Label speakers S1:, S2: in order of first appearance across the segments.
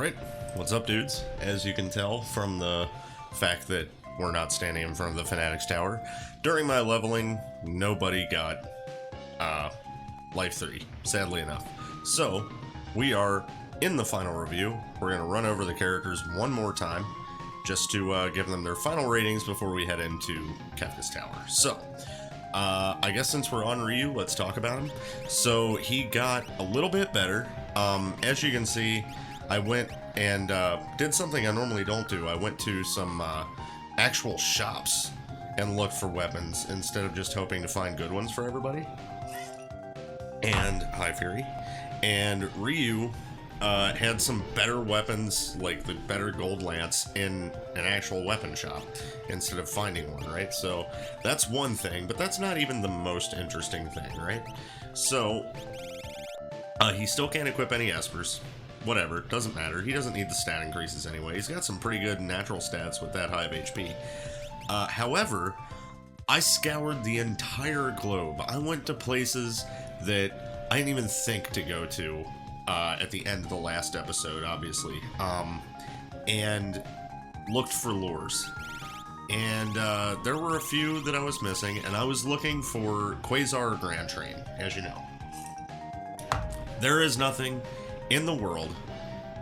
S1: Alright, what's up dudes? As you can tell from the fact that we're not standing in front of the Fanatics Tower, during my leveling, nobody got Life 3, sadly enough. So, we are in the final review. We're going to run over the characters one more time, just to give them their final ratings before we head into Kefka's Tower. So, I guess since we're on Ryu, let's talk about him. So, he got a little bit better. As you can see, I went and did something I normally don't do. I went to some actual shops and looked for weapons instead of just hoping to find good ones for everybody. And High Fury. And Ryu had some better weapons, like the better gold lance, in an actual weapon shop instead of finding one, right? So that's one thing, but that's not even the most interesting thing, right? So he still can't equip any espers. Whatever, doesn't matter. He doesn't need the stat increases anyway. He's got some pretty good natural stats with that high of HP. However, I scoured the entire globe. I went to places that I didn't even think to go to at the end of the last episode, obviously, and looked for lures. And there were a few that I was missing, and I was looking for Quasar Grand Train, as you know. There is nothing in the world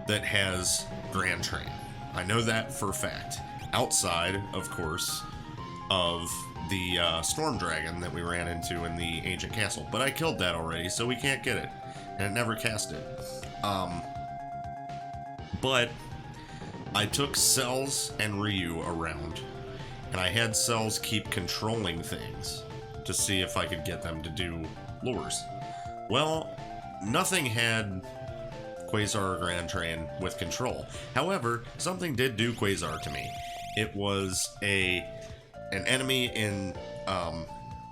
S1: that has Grand Train. I know that for a fact. Outside, of course, of the Storm Dragon that we ran into in the Ancient Castle. But I killed that already, so we can't get it. And it never cast it. But I took Cells and Ryu around, and I had Cells keep controlling things to see if I could get them to do lures. Well, nothing had Quasar Grand Train with control. However, something did do Quasar to me. It was an enemy in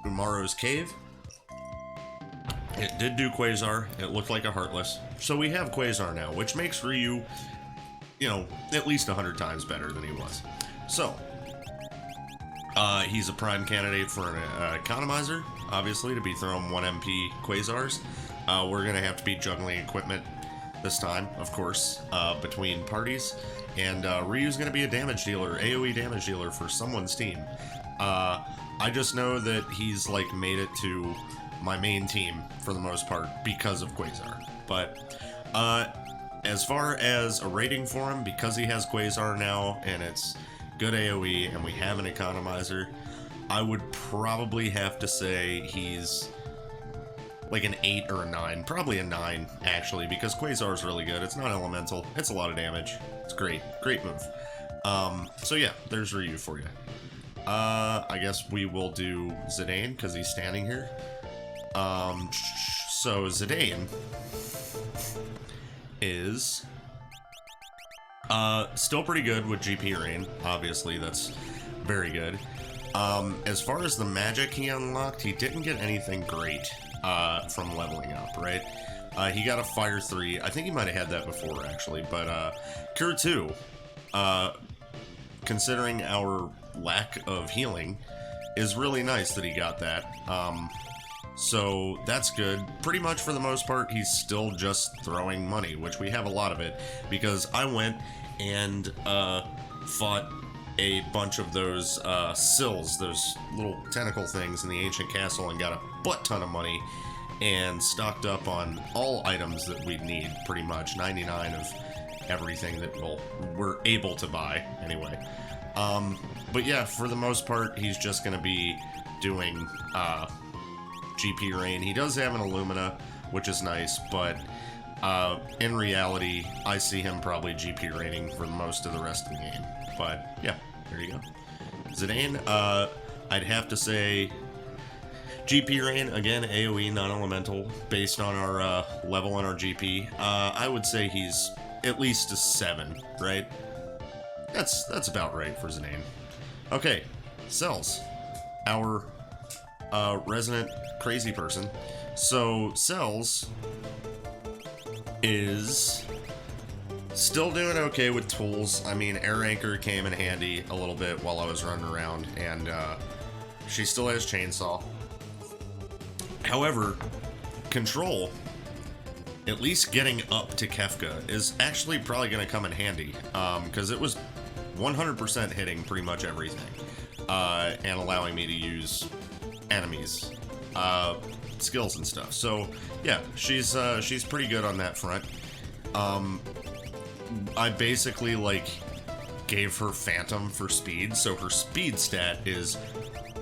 S1: Umaro's cave. It did do Quasar. It looked like a Heartless. So we have Quasar now, which makes Ryu, you know, at least 100 times better than he was. So, he's a prime candidate for an economizer, obviously, to be throwing 1 MP Quasars. We're going to have to be juggling equipment this time, of course, between parties. And Ryu's going to be a damage dealer, AoE damage dealer for someone's team. I just know that he's like made it to my main team for the most part because of Quasar. But as far as a rating for him, because he has Quasar now and it's good AoE and we have an economizer, I would probably have to say he's like an 8 or a 9. Probably a 9, actually, because Quasar is really good. It's not elemental. It's a lot of damage. It's great. Great move. So yeah, there's Ryu for you. I guess we will do Zidane, because he's standing here. So Zidane is still pretty good with GP Rain. Obviously, that's very good. As far as the magic he unlocked, he didn't get anything great from leveling up, right? He got a Fire 3. I think he might have had that before, actually. But Cure 2, considering our lack of healing, is really nice that he got that. So that's good. Pretty much for the most part, he's still just throwing money, which we have a lot of it, because I went and fought a bunch of those sills, those little tentacle things in the Ancient Castle, and got a butt ton of money and stocked up on all items that we'd need, pretty much 99 of everything that we're able to buy anyway. But yeah, for the most part, he's just going to be doing GP Rain. He does have an Illumina, which is nice, but in reality, I see him probably GP Raining for most of the rest of the game. But yeah, there you go. Zidane, I'd have to say GP Rain, again, AoE, non-elemental, based on our level and our GP. I would say he's at least a 7, right? That's about right for Zidane. Okay, Cells, our resident crazy person. So Cells is still doing okay with tools. I mean, Air Anchor came in handy a little bit while I was running around, and she still has Chainsaw. However, Control at least getting up to Kefka is actually probably going to come in handy, because it was 100% hitting pretty much everything, and allowing me to use enemies, skills and stuff. So yeah, she's pretty good on that front. I basically like gave her Phantom for speed, so her speed stat is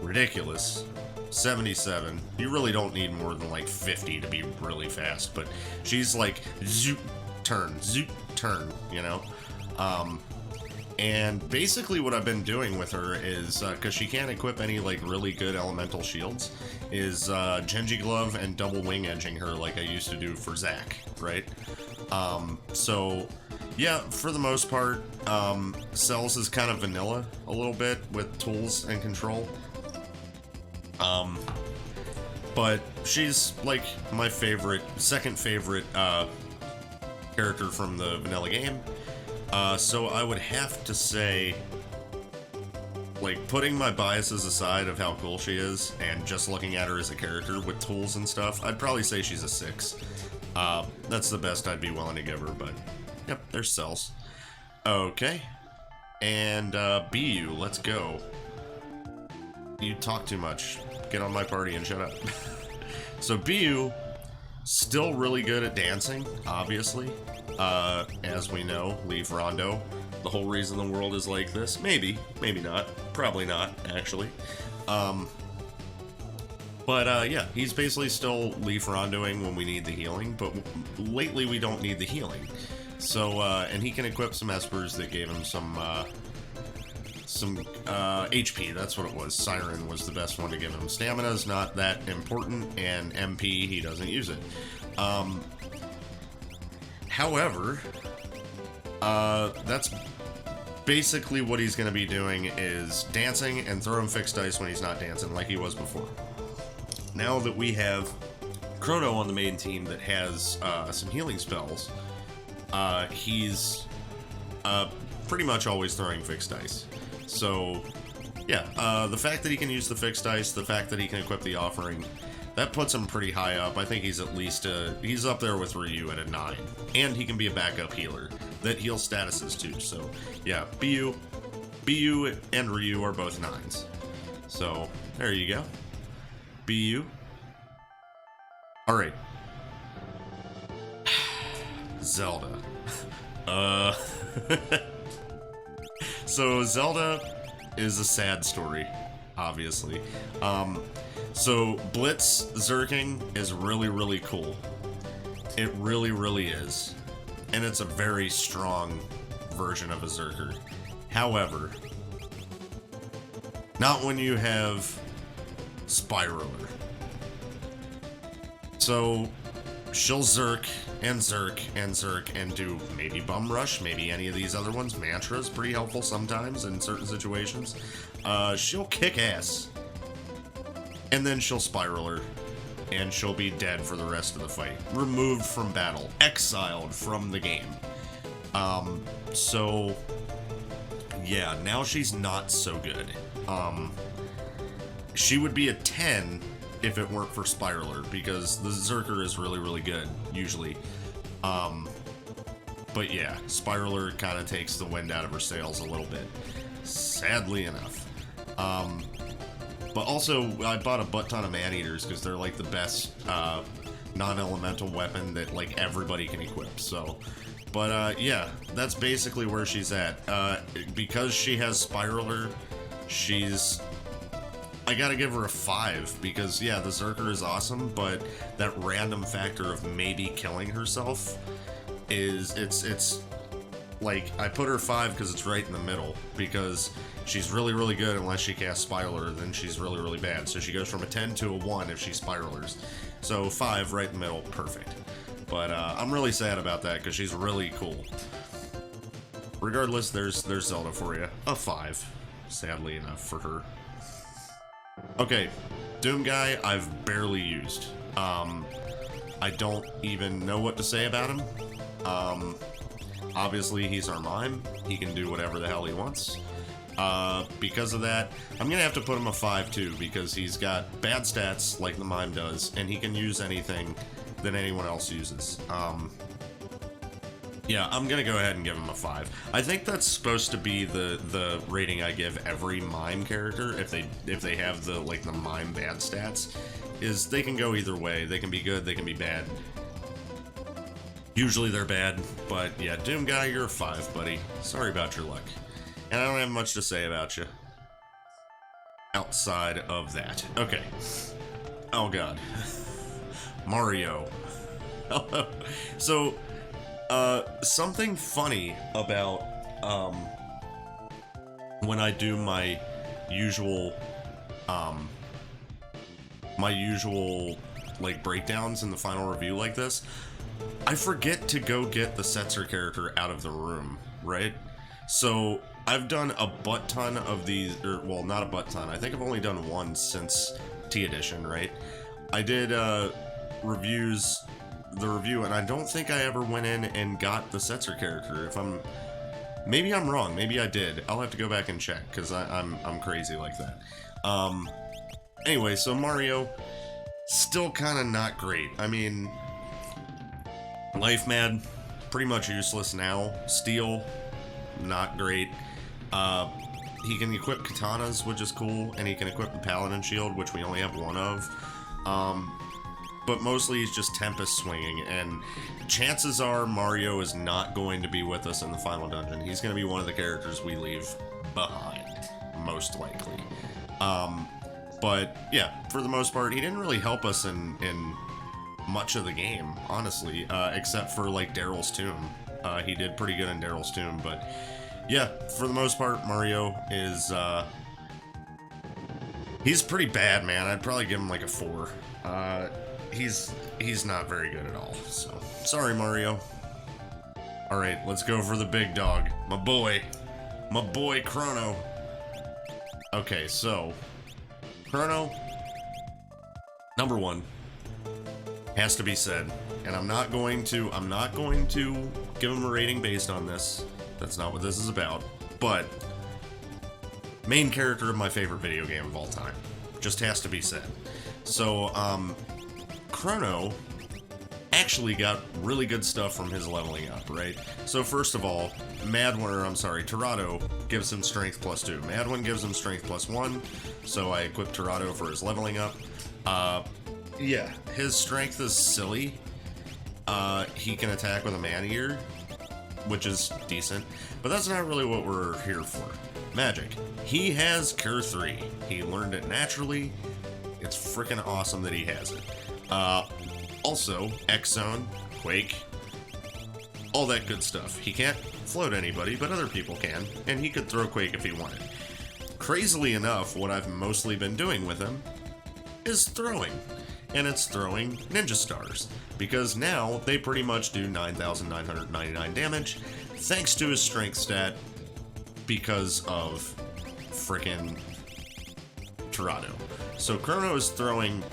S1: ridiculous. 77. You really don't need more than like 50 to be really fast, but she's like zoop turn, you know? And basically what I've been doing with her is, because she can't equip any like really good elemental shields, is Genji Glove and double wing edging her like I used to do for Zac, right? So yeah, for the most part, Cells is kind of vanilla a little bit with tools and control. But she's like my second favorite character from the vanilla game. So I would have to say, like, putting my biases aside of how cool she is and just looking at her as a character with tools and stuff, I'd probably say she's a 6. That's the best I'd be willing to give her, but yep, there's Cells. Okay. And BU, let's go. You talk too much. Get on my party and shut up. So BU, still really good at dancing, obviously. As we know, leave Rondo. The whole reason the world is like this. Maybe, maybe not. Probably not, actually. But yeah, he's basically still leaf rondoing when we need the healing, but lately we don't need the healing. So, and he can equip some espers that gave him some HP, that's what it was. Siren was the best one to give him. Stamina's not that important, and MP, he doesn't use it. However, that's basically what he's going to be doing, is dancing and throwing fixed dice when he's not dancing like he was before. Now that we have Chrono on the main team that has some healing spells, he's pretty much always throwing fixed dice. So, yeah, the fact that he can use the fixed dice, the fact that he can equip the offering, that puts him pretty high up. I think he's at least he's up there with Ryu at a 9. And he can be a backup healer that heals statuses too. So, yeah, BU and Ryu are both 9s. So, there you go. BU. Alright. Zelda. So Zelda is a sad story, obviously. So Blitz Zerking is really, really cool. It really, really is. And it's a very strong version of a Zerker. However, not when you have Spiraler. So she'll Zerk and Zerk and Zerk and do maybe Bum Rush, maybe any of these other ones. Mantra's pretty helpful sometimes in certain situations. She'll kick ass. And then she'll Spiraler. And she'll be dead for the rest of the fight. Removed from battle. Exiled from the game. So, yeah, now she's not so good. She would be a 10 if it weren't for Spiraler, because the Zerker is really, really good, usually. But yeah, Spiraler kind of takes the wind out of her sails a little bit, sadly enough. But also, I bought a butt ton of Man-Eaters, because they're like the best non-elemental weapon that like everybody can equip, so... But yeah, that's basically where she's at. Because she has Spiraler, she's... I gotta give her a 5, because yeah, the Zerker is awesome, but that random factor of maybe killing herself is, it's like, I put her 5 because it's right in the middle, because she's really, really good unless she casts Spiraler, then she's really, really bad. So she goes from a 10 to a 1 if she Spiralers. So 5 right in the middle, perfect. But I'm really sad about that, because she's really cool. Regardless, there's Zelda for you. A 5, sadly enough, for her. Okay, Doom Guy, I've barely used. I don't even know what to say about him. Obviously, he's our mime. He can do whatever the hell he wants. Because of that, I'm gonna have to put him a 5 too, because he's got bad stats like the mime does, and he can use anything than anyone else uses. Yeah, I'm gonna go ahead and give him a 5. I think that's supposed to be the rating I give every mime character if they have the mime bad stats. Is they can go either way. They can be good, they can be bad. Usually they're bad, but yeah, Doom Guy, you're a 5, buddy. Sorry about your luck. And I don't have much to say about you outside of that. Okay. Oh god. Mario. Hello. So, something funny about, when I do my usual, like, breakdowns in the final review like this, I forget to go get the Setzer character out of the room, right? So, I've done a butt ton of these, or, well, not a butt ton, I think I've only done one since T-Edition, right? I did, the review, and I don't think I ever went in and got the Setzer character. Maybe I'm wrong, maybe I did. I'll have to go back and check, because I'm crazy like that. Anyway, so Mario, still kind of not great. I mean, Life Mad, pretty much useless now. Steel, not great. He can equip katanas, which is cool, and he can equip the Paladin Shield, which we only have one of. But mostly he's just Tempest swinging, and chances are Mario is not going to be with us in the final dungeon. He's going to be one of the characters we leave behind, most likely. But yeah, for the most part, he didn't really help us in much of the game, honestly, except for like Daryl's Tomb. He did pretty good in Daryl's Tomb, but yeah, for the most part, Mario is, he's pretty bad, man. I'd probably give him like a 4. He's not very good at all, so sorry, Mario. Alright, let's go for the big dog. My boy Chrono. Okay, so Chrono, number 1, has to be said, and I'm not going to give him a rating based on this. That's not what this is about. But main character of my favorite video game of all time. Just has to be said. So, Chrono actually got really good stuff from his leveling up, right? So first of all, Torado gives him strength +2. Madwin gives him strength +1, so I equipped Torado for his leveling up. Yeah, his strength is silly. He can attack with a Man-Eater, which is decent, but that's not really what we're here for. Magic. He has Cure 3. He learned it naturally. It's freaking awesome that he has it. Also, X-Zone, Quake, all that good stuff. He can't float anybody, but other people can, and he could throw Quake if he wanted. Crazily enough, what I've mostly been doing with him is throwing. And it's throwing Ninja Stars, because now they pretty much do 9,999 damage, thanks to his strength stat, because of frickin' Torado. So Chrono is throwing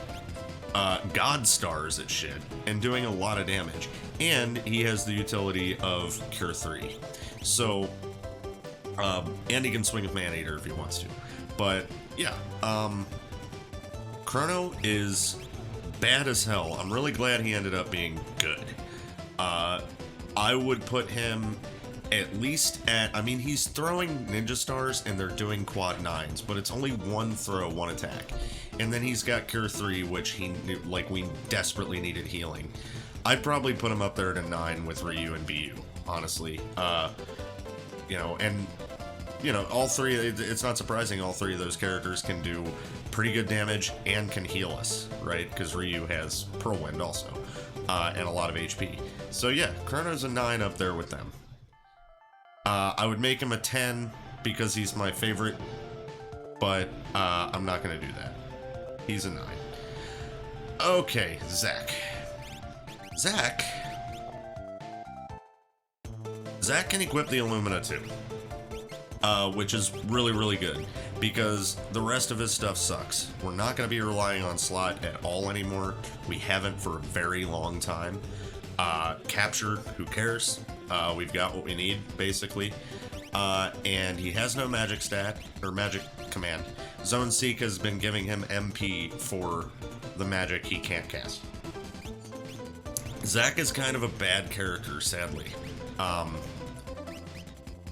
S1: God Stars at shit, and doing a lot of damage, and he has the utility of Cure 3. So, and he can swing with Man-Eater if he wants to. But, yeah, Chrono is bad as hell. I'm really glad he ended up being good. I would put him at least at, I mean, he's throwing Ninja Stars and they're doing quad 9s, but it's only one throw, one attack. And then he's got Cure 3, which we desperately needed healing. I'd probably put him up there at a 9 with Ryu and BU, honestly. All three, it's not surprising all three of those characters can do pretty good damage and can heal us, right? Because Ryu has Whirlwind also, and a lot of HP. So yeah, Chrono's a 9 up there with them. I would make him a 10 because he's my favorite, but I'm not going to do that. He's a 9. Okay, Zack. Zack can equip the Illumina too. Which is really, really good, because the rest of his stuff sucks. We're not going to be relying on Slot at all anymore. We haven't for a very long time. Capture, who cares? We've got what we need, basically. And he has no magic stat, or magic command. Zone Seek has been giving him MP for the magic he can't cast. Zack is kind of a bad character, sadly.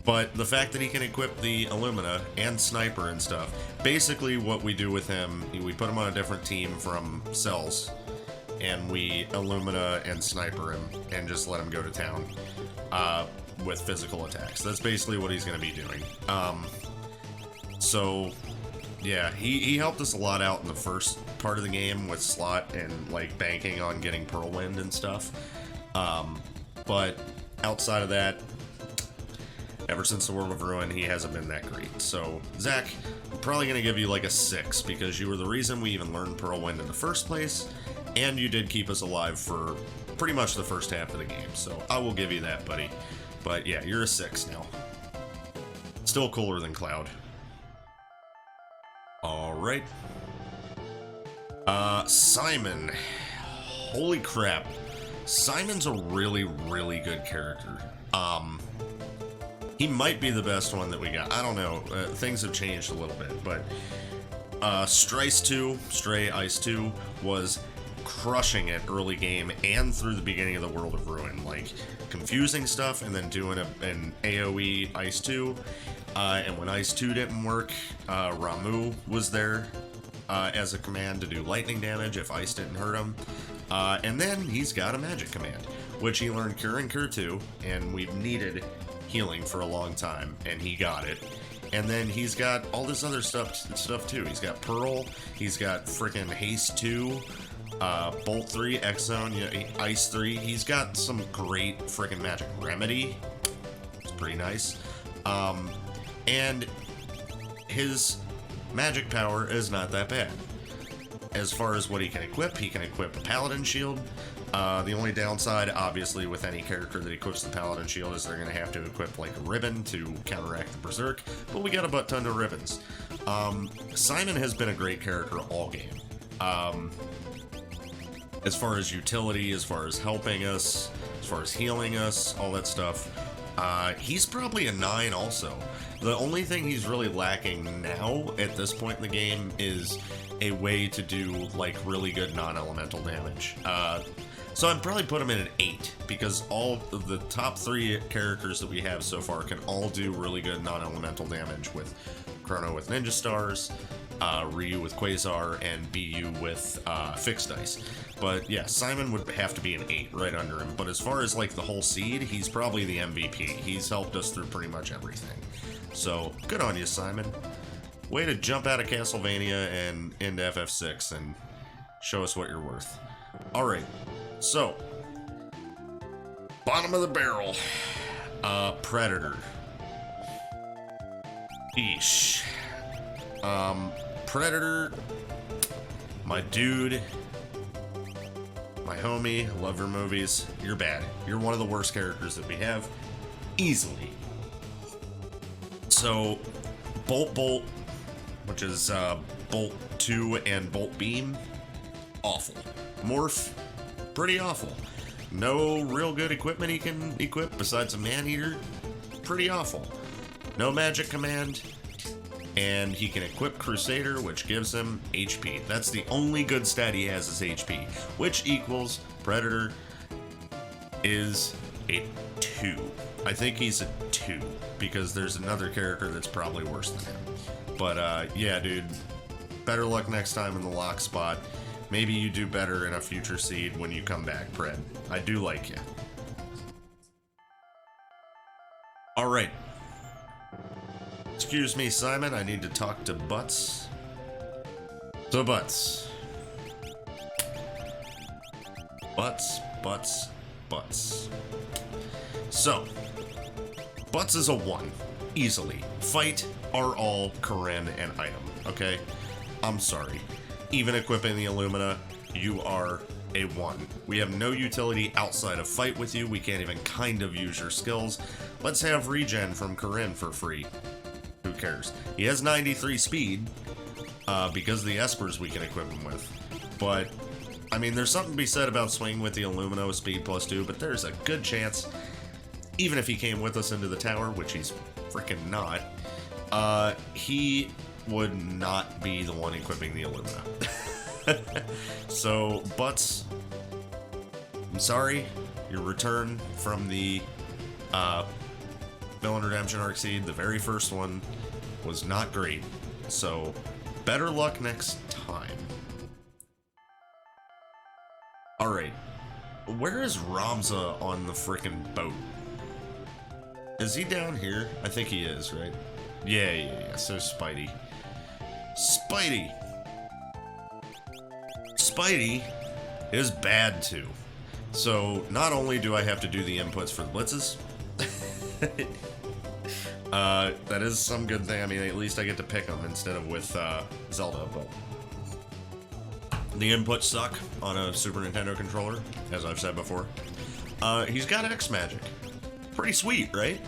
S1: But the fact that he can equip the Illumina and Sniper and stuff, basically what we do with him, we put him on a different team from Cells, and we Illumina and Sniper him, and just let him go to town with physical attacks. That's basically what he's going to be doing. So, yeah, he helped us a lot out in the first part of the game with slot and, like, banking on getting Whirlwind and stuff. But outside of that, ever since the World of Ruin, he hasn't been that great. So, Zack, I'm probably going to give you like a 6, because you were the reason we even learned Whirlwind in the first place, and you did keep us alive for pretty much the first half of the game. So, I will give you that, buddy. But yeah, you're a 6 now. Still cooler than Cloud. Alright. Simon. Holy crap. Simon's a really, really good character. He might be the best one that we got. I don't know. Things have changed a little bit, but Stray Ice 2 was crushing it early game and through the beginning of the World of Ruin. Like, confusing stuff and then doing an AoE Ice 2. And when Ice 2 didn't work, Ramuh was there as a command to do lightning damage if Ice didn't hurt him. And then he's got a magic command, which he learned Cure and Cure 2, and we've needed healing for a long time, and he got it. And then he's got all this other stuff too. He's got Pearl, he's got freaking Haste 2, Bolt 3, X-Zone, you know, Ice 3. He's got some great freaking magic. Remedy, it's pretty nice. And his magic power is not that bad. As far as what he can equip a Paladin Shield. The only downside, obviously, with any character that equips the Paladin Shield is they're going to have to equip, like, a ribbon to counteract the Berserk, but we got a butt ton of ribbons. Simon has been a great character all game. As far as utility, as far as helping us, as far as healing us, all that stuff, he's probably a 9 also. The only thing he's really lacking now, at this point in the game, is a way to do, like, really good non-elemental damage. So I'd probably put him in an 8, because all of the top 3 characters that we have so far can all do really good non-elemental damage, with Chrono with Ninja Stars, Ryu with Quasar, and BU with Fixed Dice. But yeah, Simon would have to be an 8 right under him. But as far as, like, the whole seed, he's probably the MVP. He's helped us through pretty much everything. So, good on you, Simon. Way to jump out of Castlevania and into FF6 and show us what you're worth. Alright, so, bottom of the barrel, Predator. Eesh. Predator, my dude, my homie, love your movies. You're bad. You're one of the worst characters that we have, easily. So, Bolt, which is Bolt 2 and Bolt Beam, awful. Morph, pretty awful. No real good equipment he can equip besides a Man-Eater, pretty awful. No magic command, and he can equip Crusader, which gives him HP. That's the only good stat he has is HP, which equals Predator is a 2. I think he's a 2, because there's another character that's probably worse than him. But, yeah, dude, better luck next time in the lock spot. Maybe you do better in a future seed when you come back, Pred. I do like you. Alright. Excuse me, Simon, I need to talk to Butts. So, Butts. Butts. So, Butts is a 1. Easily. Fight are all Corinne and item, okay? I'm sorry. Even equipping the Illumina, you are a 1. We have no utility outside of fight with you. We can't even kind of use your skills. Let's have regen from Corinne for free. Who cares? He has 93 speed, because of the Espers we can equip him with. But, I mean, there's something to be said about swinging with the Illumina with speed +2, but there's a good chance, even if he came with us into the tower, which he's freaking not, he would not be the one equipping the Illumina. So, Butts, I'm sorry, your return from the Villain Redemption Arc Seed, the very first one, was not great. So, better luck next time. Alright, where is Ramza on the frickin' boat? Is he down here? I think he is, right? Yeah, so Spidey. Spidey is bad too. So, not only do I have to do the inputs for the blitzes, that is some good thing. I mean, at least I get to pick them instead of with Zelda, but the inputs suck on a Super Nintendo controller, as I've said before. He's got X Magic. Pretty sweet, right?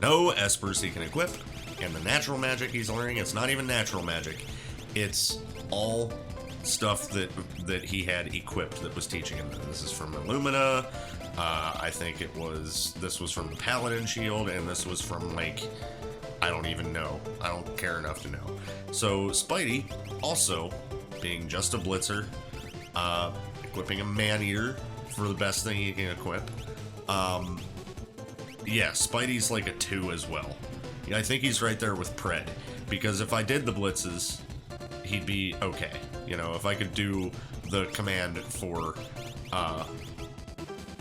S1: No espers he can equip, and the natural magic he's learning, it's not even natural magic. It's all stuff that he had equipped that was teaching him. This is from Illumina. I think this was from the Paladin Shield, and this was from, like, I don't even know. I don't care enough to know. So Spidey, also being just a blitzer, equipping a Man-Eater for the best thing he can equip. Yeah, Spidey's like a 2 as well. I think he's right there with Pred, because if I did the blitzes, he'd be okay. You know, if I could do the command for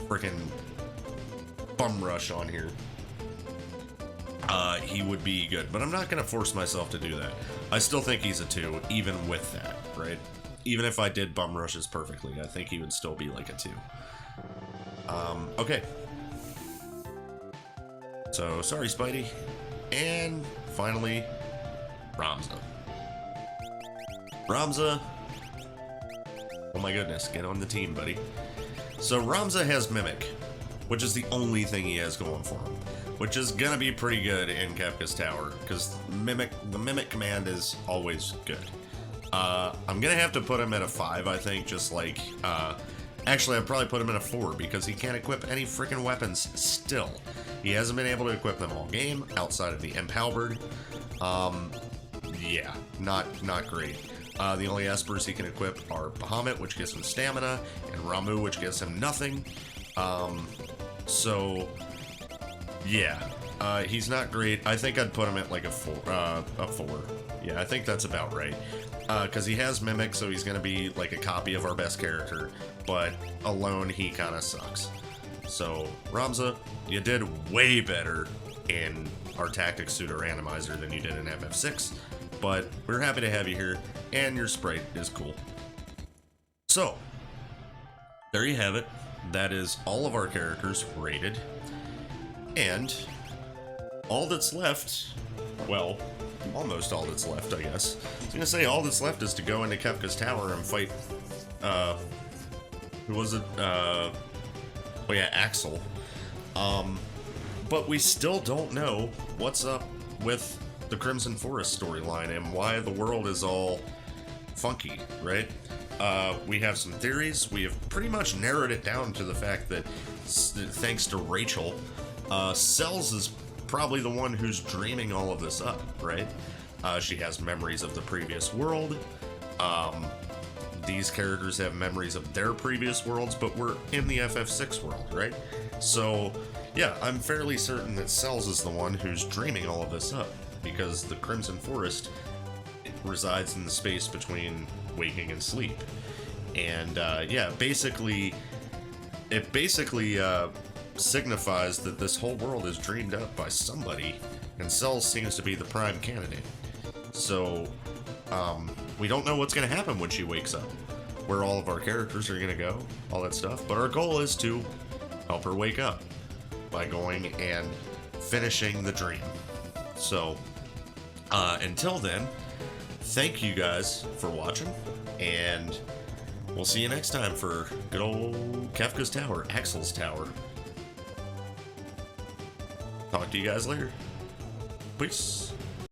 S1: frickin' Bum Rush on here, he would be good. But I'm not gonna force myself to do that. I still think he's a 2, even with that, right? Even if I did Bum Rushes perfectly, I think he would still be like a 2. Okay. So, sorry, Spidey. And finally, Ramza. Oh my goodness, get on the team, buddy. So Ramza has Mimic, which is the only thing he has going for him, which is gonna be pretty good in Kefka's Tower, because the Mimic command is always good. I'm gonna have to put him at a 5, I think, just like, actually I'd probably put him at a 4, because he can't equip any freaking weapons still. He hasn't been able to equip them all game, outside of the Imp Halberd. Yeah, not great. The only espers he can equip are Bahamut, which gives him stamina, and Ramu, which gives him nothing. So, yeah, he's not great. I think I'd put him at like a 4. Yeah, I think that's about right. Because he has Mimic, so he's going to be like a copy of our best character, but alone he kind of sucks. So, Ramza, you did way better in our Tactics Pseudo Randomizer than you did in FF6, but we're happy to have you here, and your sprite is cool. So, there you have it. That is all of our characters rated, and all that's left, well, almost all that's left, I guess. I was gonna say all that's left is to go into Kefka's Tower and fight, who was it? Oh yeah, Axel. But we still don't know what's up with the Crimson Forest storyline and why the world is all funky, right? We have some theories. We have pretty much narrowed it down to the fact that, thanks to Rachel, Cells is probably the one who's dreaming all of this up, right? She has memories of the previous world. These characters have memories of their previous worlds, but we're in the FF6 world, right? So, yeah, I'm fairly certain that Cells is the one who's dreaming all of this up, because the Crimson Forest resides in the space between waking and sleep. And, yeah, basically, it signifies that this whole world is dreamed up by somebody, and Cells seems to be the prime candidate. So, we don't know what's going to happen when she wakes up, where all of our characters are going to go, all that stuff, but our goal is to help her wake up by going and finishing the dream. So, until then, thank you guys for watching, and we'll see you next time for good old Kefka's Tower, Axel's Tower. Talk to you guys later. Peace.